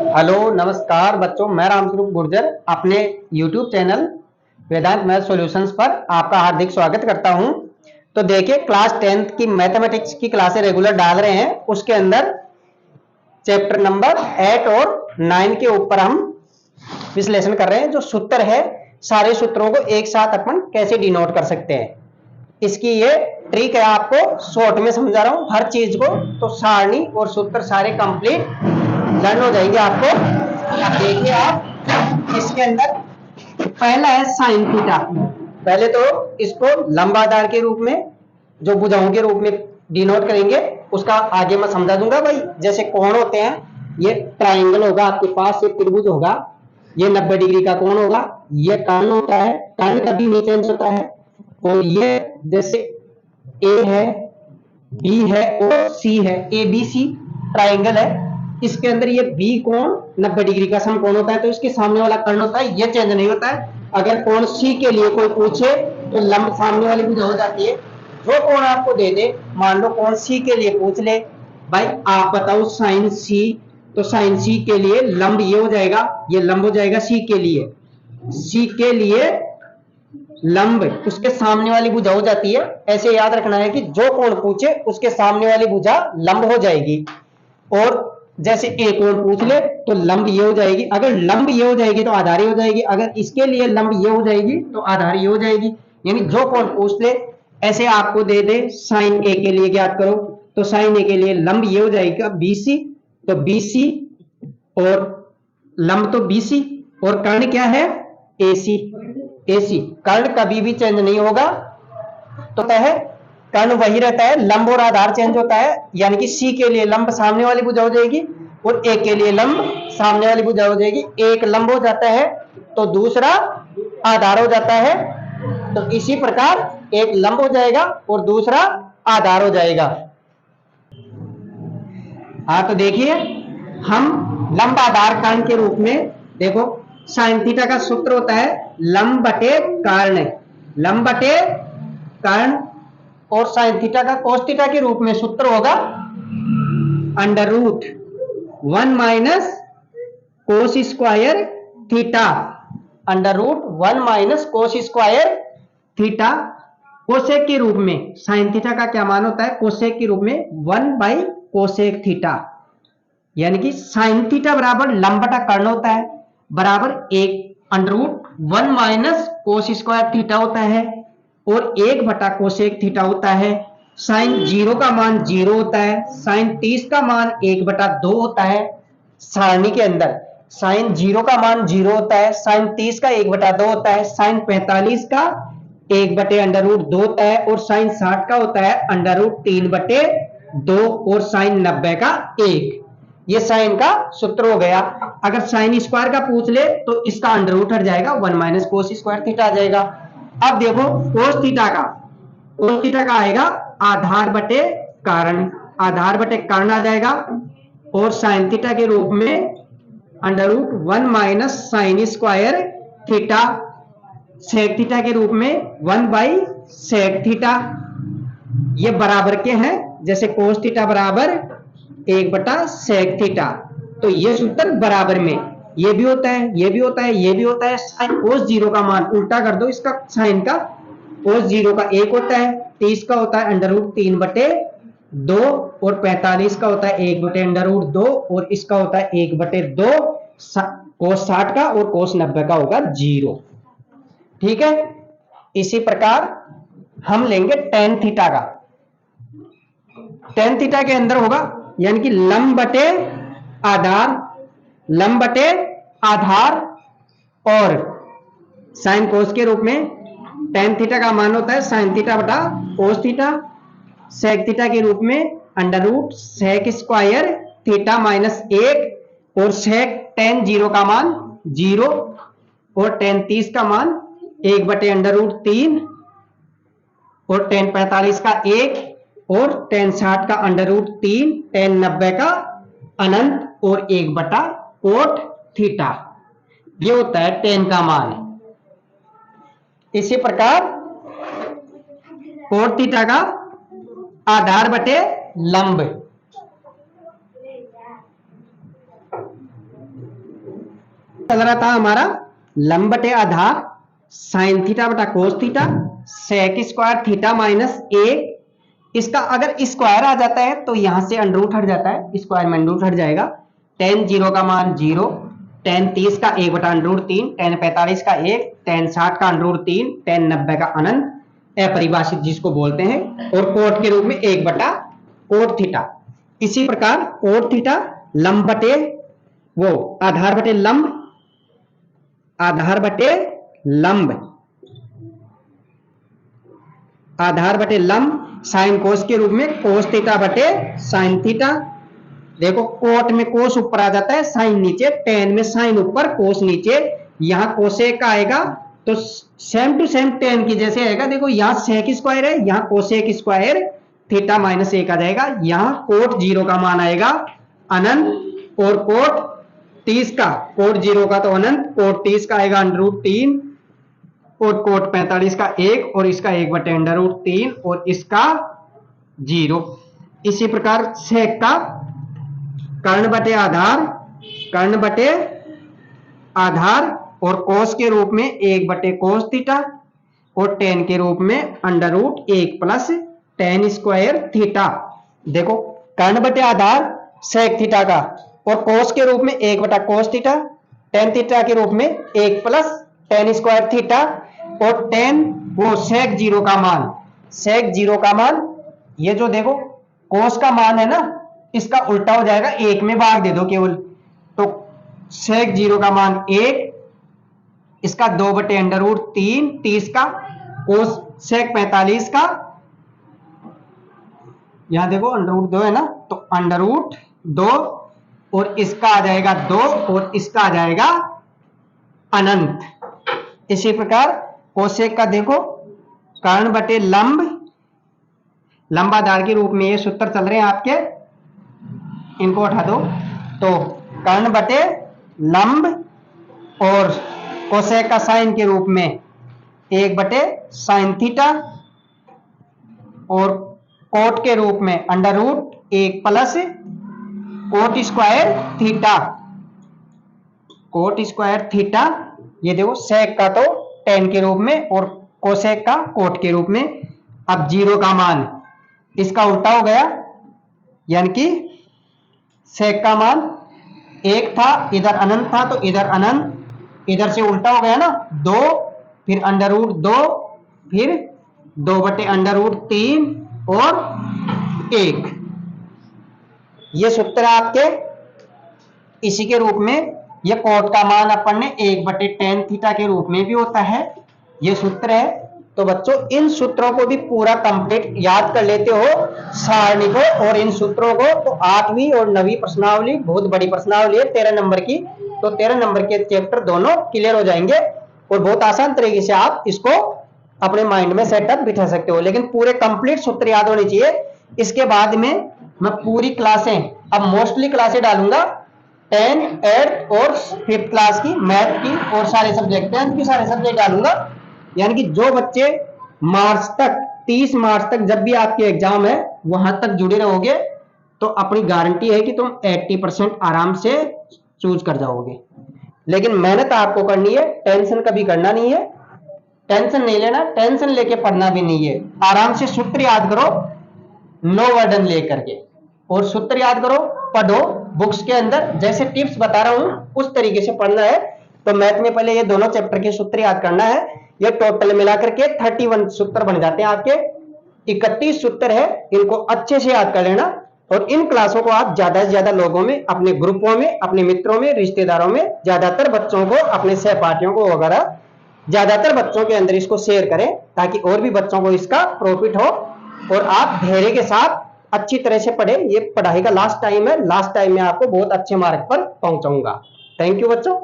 Hello नमस्कार बच्चों, मैं रामस्वरूप गुर्जर अपने YouTube चैनल वेदांत मैथ सॉल्यूशंस पर आपका हार्दिक स्वागत करता हूं। तो देखिए, क्लास 10th की मैथमेटिक्स की क्लासें रेगुलर डाल रहे हैं। उसके अंदर चैप्टर नंबर 8 और 9 के ऊपर हम विश्लेषण कर रहे हैं। जो सूत्र है, सारे सूत्रों को एक साथ अपन कैसे डिनोट कर सकते हैं, इसकी ये ट्रिक है। आपको शॉर्ट में समझा रहा हूं हर चीज को, तो सारणी और सूत्र सारे कंप्लीट लर्न हो जाएंगे आपको। देखिए आप इसके अंदर पहला है साइन थीटा। पहले तो इसको लंबाधार के रूप में, जो भुजाओं के रूप में डिनोट करेंगे, उसका आगे मैं समझा दूंगा। भाई जैसे कोण होते हैं, ये ट्राइंगल होगा आपके पास, ये त्रिभुज होगा, ये 90 डिग्री का कोण होगा, ये कर्ण होता है, कर्ण कभी नहीं चेंज होता है। और ये जैसे ए है, बी है और सी है, ए बी सी ट्राइंगल है। इसके अंदर ये बी कोण 90 डिग्री का समकोण होता है, तो इसके सामने वाला कर्ण होता है, ये चेंज नहीं होता है। अगर कोण सी के लिए कोई पूछे तो लंब सामने वाली भुजा हो जाती है। जो कोण आपको दे दे, मान लो कोण सी के लिए पूछ ले, भाई आप बताओ साइन सी, तो साइन सी के लिए लंब ये हो जाएगा, ये लंब हो जाएगा सी के लिए। सी के लिए लंब उसके सामने वाली भुजा हो जाती है। ऐसे याद रखना है कि जो कोण पूछे उसके सामने वाली भुजा लंब हो जाएगी। और जैसे ए कोण पूछ ले तो लंब ये हो जाएगी। अगर लंब ये हो जाएगी तो आधारी हो जाएगी, अगर इसके लिए लंब ये हो जाएगी तो आधारी हो जाएगी। यानी जो कोण पूछ ले, ऐसे आपको दे दे साइन ए के लिए ज्ञात करो, तो साइन ए के लिए लंब ये हो जाएगा बीसी, तो बीसी और लंब तो बीसी, और कर्ण क्या है, एसी। एसी कर्ण कभी भी चेंज नहीं होगा, तो है कर्ण वही रहता है, लंब और आधार चेंज होता है। यानी कि सी के लिए लंब सामने वाली भुजा हो जाएगी और ए के लिए लंब सामने वाली भुजा हो जाएगी। एक लंब हो जाता है तो दूसरा आधार हो जाता है। तो इसी प्रकार एक लंब हो जाएगा और दूसरा आधार हो जाएगा। हाँ, तो देखिए हम लंब आधार कर्ण के रूप में, देखो साइन थीटा का सूत्र होता है लंब बटे कर्ण, लंब बटे कर्ण। और साइन थीटा का कोस थीटा के रूप में सूत्र होगा under root 1 minus cos square theta, under root 1 minus cos square theta. Cosec के रूप में साइन थीटा का क्या मान होता है, कोसेक के रूप में 1 बाई कोसेक थीटा। यानी कि साइन थीटा बराबर लंब बटा कर्ण होता है, बराबर एक under root 1 minus cos square theta होता है और 1 बटा कोसेक थीटा होता है। साइन 0 का मान 0 होता है, साइन 30 का मान 1 बटा 2 होता है। सारणी के अंदर साइन 0 का मान 0 होता है, साइन 30 का 1 बटा 2 होता है, साइन 45 का 1 बटे अंडर रूट 2 होता है, और साइन 60 का होता है अंडर रूट 3 बटे 2, और साइन 90 का 1। ये साइन का सूत्र हो गया। अगर साइन स्क्वायर का पूछ ले तो इसका अंडर रूट हट जाएगा, 1 माइनस कोस स्क्वायर थीटा आ जाएगा। अब देखो कोस थीटा का, कोस थीटा का आएगा आधार बटे कारण, आधार बटे कारण आ जाएगा। और साइन थीटा के रूप में under root 1 minus sine square theta, sec theta के रूप में 1 बाई सेक थीटा। ये बराबर के हैं, जैसे कोस थीटा बराबर 1 बटा सेक थीटा। तो ये सूत्र बराबर में ये भी होता है, ये भी होता है, ये भी होता है। साइन कोस 0 का मान उल्टा कर दो, इसका साइन का कोस 0 का 1 होता है, 30 का होता है अंडर रूट 3 बटे 2, और 45 का होता है 1 बटे अंडर रूट 2, और इसका होता है 1 बटे 2। कोस 60 का और कोस 90 का होगा 0। ठीक है, इसी प्रकार हम लेंगे टेन थीटा का। टेन थीटा के अंदर होगा यानी कि लंब बटे आधार, लंब बटे आधार, और साइन कोस के रूप में टेन थीटा का मान होता है साइन थीटा बटा कोस थीटा। सेक थीटा के रूप में under root sec square theta minus 1, और सेक टेन 0 का मान 0, और टेन 30 का मान 1 बटे अंडर रूट 3, और टेन 45 का 1, और टेन 60 का अंडर रूट 3, टेन 90 का अनंत, और 1 बटा कोट थीटा। ये होता है टेन का मान। इसी प्रकार कोट थीटा का आधार बटे लंब, चल रहा था हमारा लंब बटे आधार साइन थीटा बटा cos theta sec square theta minus 1। इसका अगर स्क्वायर आ जाता है तो यहां से अंडर रूट हट जाता है, स्क्वायर में अंडर रूट हट जाएगा। टेन 0 का मान 0, टेन 30 का 1 बटा अंडर रूट 3, टेन 45 का 1, टेन 60 का अंडर रूट 3, टेन 90 का अनंत अपरिभाषित जिसको बोलते हैं, और कोट के रूप में 1 बटा कोट थीटा। इसी प्रकार कोट थीटा लंब बटे वो आधार बटे लंब, आधार बटे लंब, आधार बटे लंब साइन कोस के रूप में कोस थीटा बटे साइन थीटा। देखो कोट में कोस ऊपर आ जाता है, साइन नीचे, टेन में साइन ऊपर कोस नीचे। यहां कोसेक का आएगा तो सेम टू सेम टेन की जैसे आएगा। देखो यहां सेक स्क्वायर है, यहां कोसेक स्क्वायर थीटा माइनस 1 आ जाएगा। यहां कोट 0 का मान आएगा अनंत, और कोट 30 का, कोट 0 का तो अनंत, कोट 30 का आएगा अंडर रूट 3, और कोट 45 का 1, और इसका 1 बटे अंडर रूट 3, और इसका 0। इसी प्रकार सेक का कर्ण बटे आधार, कर्ण बटे आधार, और कोस के रूप में 1 बटे कोस थीटा, और टेन के रूप में under root 1 plus tan square theta. देखो कर्ण बटे आधार सेक थीटा का, और कोस के रूप में 1 बटा कोस थीटा, टेन थीटा के रूप में 1 प्लस टेन स्क्वायर थीटा, और टेन वो सेक 0 का मान, सेक 0 का मान, ये जो देखो कोस का मान है ना, इसका उल्टा हो जाएगा, 1 में भाग दे दो केवल, तो सेक 0 का मान 1, इसका 2 बटे अंडर रूट 3, 30 का, कोस सेक 45 का, यहां देखो अंडर रूट 2 है ना, तो अंडर रूट 2, और इसका आ जाएगा 2, और इसका आ जाएगा अनंत। इसी प्रकार कोसेक का देखो कर्ण बटे लंब, लंबाधार के रूप में ये सूत्र चल रहे हैं आपके, इनको उठा दो, तो कर्ण बटे लंब, और कोसेक का साइन के रूप में 1 बटे साइन थीटा, और कोट के रूप में under root 1 plus cot square theta, cot square theta. ये देखो सेक का तो टेन के रूप में, और कोसेक का कोट के रूप में। अब 0 का मान इसका उल्टा हो गया, यानी कि सेक का मान 1 था, इधर अनंत था, तो इधर अनंत, इधर से उल्टा हो गया ना, 2, फिर अंडर रूट 2, फिर 2 बटे अंडर रूट 3, और 1। ये सूत्र है आपके। इसी के रूप में ये कोट का मान अपन ने 1 बटे टेन थीटा के रूप में भी होता है, ये सूत्र है। तो बच्चों इन सूत्रों को भी पूरा कंप्लीट याद कर लेते हो, सारणी को और इन सूत्रों को, तो 8वीं और 9वीं प्रश्नावली बहुत बड़ी प्रश्नावली है 13 नंबर की, तो 13 नंबर के चैप्टर दोनों क्लियर हो जाएंगे, और बहुत आसान तरीके से आप इसको अपने माइंड में सेटअप बिठा सकते हो। लेकिन पूरे कंप्लीट सूत्र याद होने चाहिए। इसके बाद में मैं पूरी क्लासें, अब मोस्टली क्लासें डालूंगा 10, 8 और 5th क्लास की, मैथ की, और सारे सब्जेक्ट 10th की सारे सब्जेक्ट डालूंगा। यानी कि जो बच्चे मार्च तक, 30 मार्च तक जब भी आपके एग्जाम है वहां तक जुड़े रहोगे, तो अपनी गारंटी है कि तुम 80% आराम से चूज कर जाओगे। लेकिन मेहनत आपको करनी है, टेंशन कभी करना नहीं है, टेंशन नहीं लेना, टेंशन लेके पढ़ना भी नहीं है। आराम से सूत्र याद करो, नो वर्डन लेकर के, और सूत्र याद करो, पढ़ो बुक्स के अंदर जैसे टिप्स बता रहा हूं उस तरीके से पढ़ना है। तो मैथ में पहले ये दोनों चैप्टर के सूत्र याद करना है। ये टोटल मिलाकर के 31 सूत्र बन जाते हैं आपके, 31 सूत्र है, इनको अच्छे से याद कर लेना। और इन क्लासों को आप ज्यादा से ज्यादा लोगों में, अपने ग्रुपों में, अपने मित्रों में, रिश्तेदारों में, ज्यादातर बच्चों को, अपने सहपाठियों को वगैरह ज्यादातर बच्चों के अंदर इसको शेयर करें, ताकि और भी बच्चों को इसका प्रॉफिट हो, और आप धैर्य के साथ अच्छी तरह से पढ़े। ये पढ़ाई का लास्ट टाइम है, लास्ट टाइम में आपको बहुत अच्छे मार्क पर पहुंचाऊंगा। थैंक यू बच्चों।